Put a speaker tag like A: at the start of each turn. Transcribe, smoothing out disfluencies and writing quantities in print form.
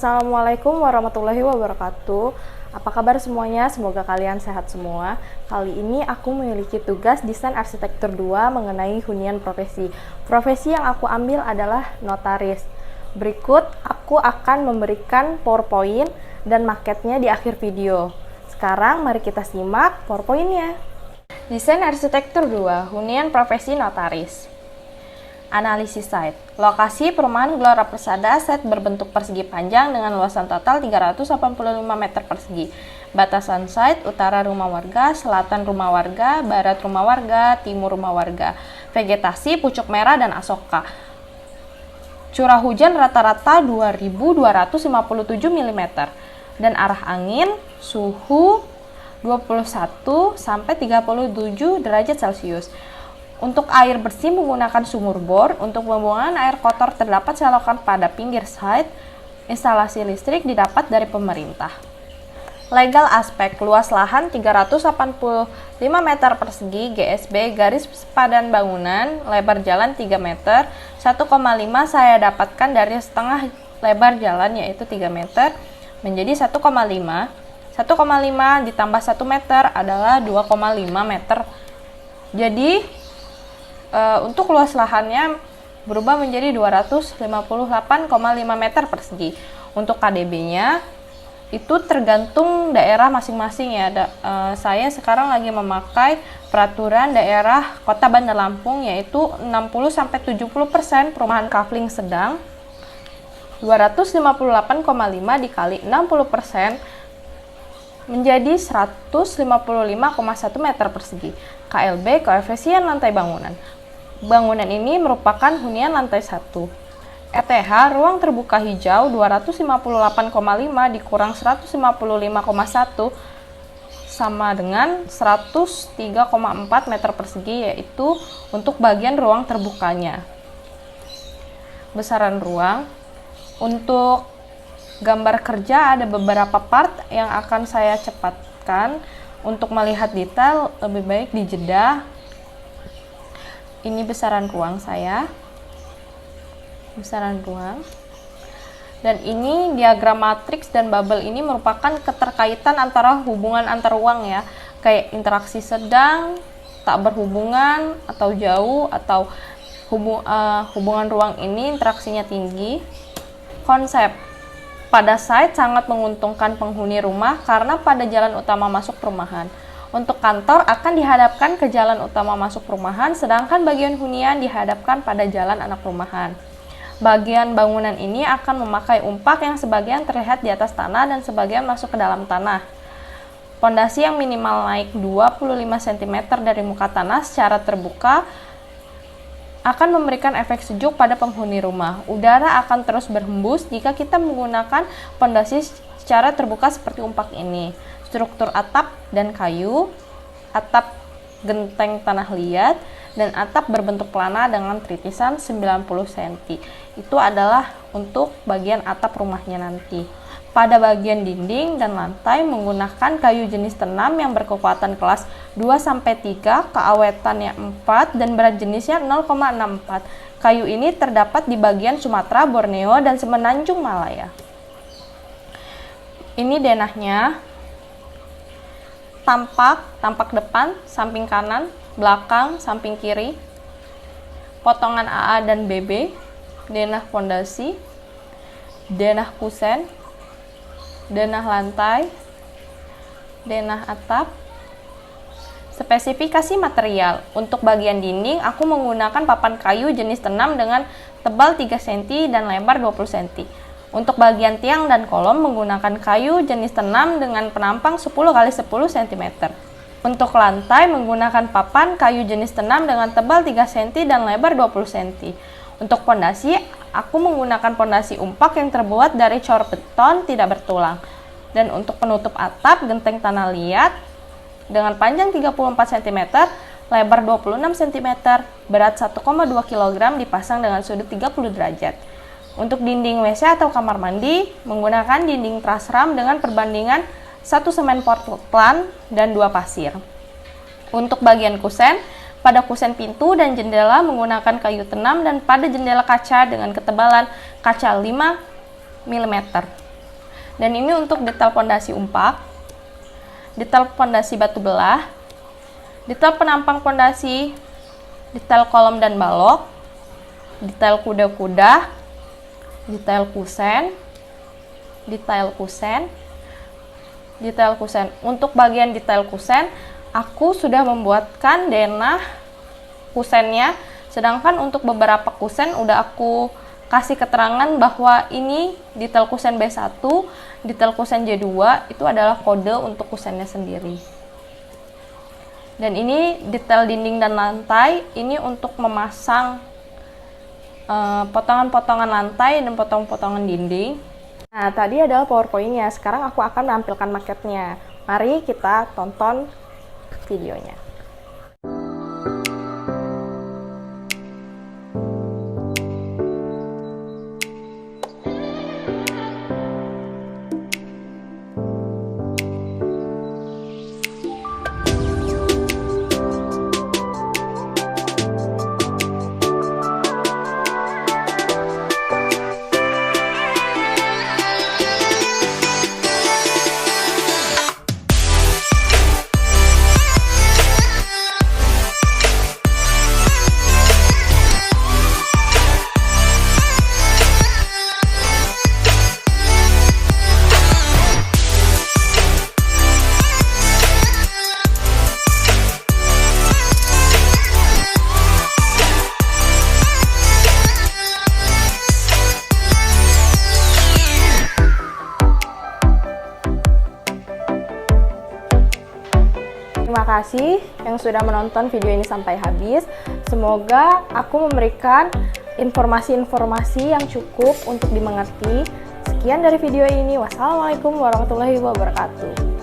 A: Assalamualaikum warahmatullahi wabarakatuh. Apa kabar semuanya? Semoga kalian sehat semua. Kali ini aku memiliki tugas desain arsitektur 2 mengenai hunian profesi. Profesi yang aku ambil adalah notaris. Berikut aku akan memberikan PowerPoint dan maketnya di akhir video. Sekarang mari kita simak PowerPoint-nya. Desain arsitektur 2, hunian profesi notaris. Analisis site. Lokasi perumahan Gelora Persada site berbentuk persegi panjang dengan luasan total 385 meter persegi. Batasan site: utara rumah warga, selatan rumah warga, barat rumah warga, timur rumah warga. Vegetasi pucuk merah dan asoka. Curah hujan rata-rata 2.257 mm dan arah angin suhu 21 sampai 37 derajat Celcius. Untuk air bersih menggunakan sumur bor. Untuk pembuangan air kotor terdapat selokan pada pinggir site. Instalasi listrik didapat dari pemerintah. Legal aspek: luas lahan 385 meter persegi, GSB garis padan bangunan, lebar jalan 3 meter, 1,5 saya dapatkan dari setengah lebar jalan yaitu 3 meter menjadi 1,5. 1,5 ditambah 1 meter adalah 2,5 meter. Jadi untuk luas lahannya berubah menjadi 258,5 meter persegi. Untuk KDB-nya itu tergantung daerah masing-masing ya. Saya sekarang lagi memakai peraturan daerah Kota Bandar Lampung yaitu 60-70% perumahan kafling sedang. 258,5 dikali 60% menjadi 155,1 meter persegi. KLB, koefisien lantai bangunan. Bangunan ini merupakan hunian lantai 1. ETH, ruang terbuka hijau 258,5 dikurang 155,1 sama dengan 103,4 meter persegi, yaitu untuk bagian ruang terbukanya. Besaran ruang. Untuk gambar kerja ada beberapa part yang akan saya cepatkan. Untuk melihat detail lebih baik dijeda. Ini besaran ruang saya. Besaran ruang. Dan ini diagram matriks dan bubble ini merupakan keterkaitan antara hubungan antar ruang ya. Kayak interaksi sedang, tak berhubungan, atau jauh, atau hubungan ruang ini interaksinya tinggi. Konsep. Pada site sangat menguntungkan penghuni rumah karena pada jalan utama masuk perumahan. Untuk kantor akan dihadapkan ke jalan utama masuk perumahan, sedangkan bagian hunian dihadapkan pada jalan anak perumahan. Bagian bangunan ini akan memakai umpak yang sebagian terlihat di atas tanah dan sebagian masuk ke dalam tanah. Pondasi yang minimal naik 25 cm dari muka tanah secara terbuka akan memberikan efek sejuk pada penghuni rumah. Udara akan terus berhembus jika kita menggunakan pondasi secara terbuka seperti umpak ini. Struktur atap dan kayu, atap genteng tanah liat, dan atap berbentuk pelana dengan tritisan 90 cm. Itu adalah untuk bagian atap rumahnya nanti. Pada bagian dinding dan lantai menggunakan kayu jenis tenam yang berkekuatan kelas 2-3, keawetannya 4, dan berat jenisnya 0,64. Kayu ini terdapat di bagian Sumatera, Borneo, dan Semenanjung Malaya. Ini denahnya. Tampak depan, samping kanan, belakang, samping kiri, potongan AA dan BB, denah pondasi, denah kusen, denah lantai, denah atap. Spesifikasi material. Untuk bagian dinding, aku menggunakan papan kayu jenis tenam dengan tebal 3 cm dan lebar 20 cm. Untuk bagian tiang dan kolom menggunakan kayu jenis tenam dengan penampang 10 x 10 cm. Untuk lantai menggunakan papan kayu jenis tenam dengan tebal 3 cm dan lebar 20 cm. Untuk pondasi, aku menggunakan pondasi umpak yang terbuat dari cor beton tidak bertulang. Dan untuk penutup atap, genteng tanah liat dengan panjang 34 cm, lebar 26 cm, berat 1,2 kg dipasang dengan sudut 30 derajat. Untuk dinding WC atau kamar mandi, menggunakan dinding truss ram dengan perbandingan 1 semen Portland dan 2 pasir. Untuk bagian kusen, pada kusen pintu dan jendela menggunakan kayu tenam dan pada jendela kaca dengan ketebalan kaca 5 mm. Dan ini untuk detail pondasi umpak, detail pondasi batu belah, detail penampang pondasi, detail kolom dan balok, detail kuda-kuda, detail kusen, detail kusen, detail kusen. Untuk bagian detail kusen, aku sudah membuatkan denah kusennya, sedangkan untuk beberapa kusen udah aku kasih keterangan bahwa ini detail kusen B1, detail kusen J2 itu adalah kode untuk kusennya sendiri. Dan ini detail dinding dan lantai, ini untuk memasang potongan-potongan lantai dan potongan-potongan dinding. Nah, tadi adalah PowerPoint-nya. Sekarang aku akan menampilkan maketnya. Mari kita tonton videonya. Terima kasih yang sudah menonton video ini sampai habis. Semoga aku memberikan informasi-informasi yang cukup untuk dimengerti. Sekian dari video ini. Wassalamualaikum warahmatullahi wabarakatuh.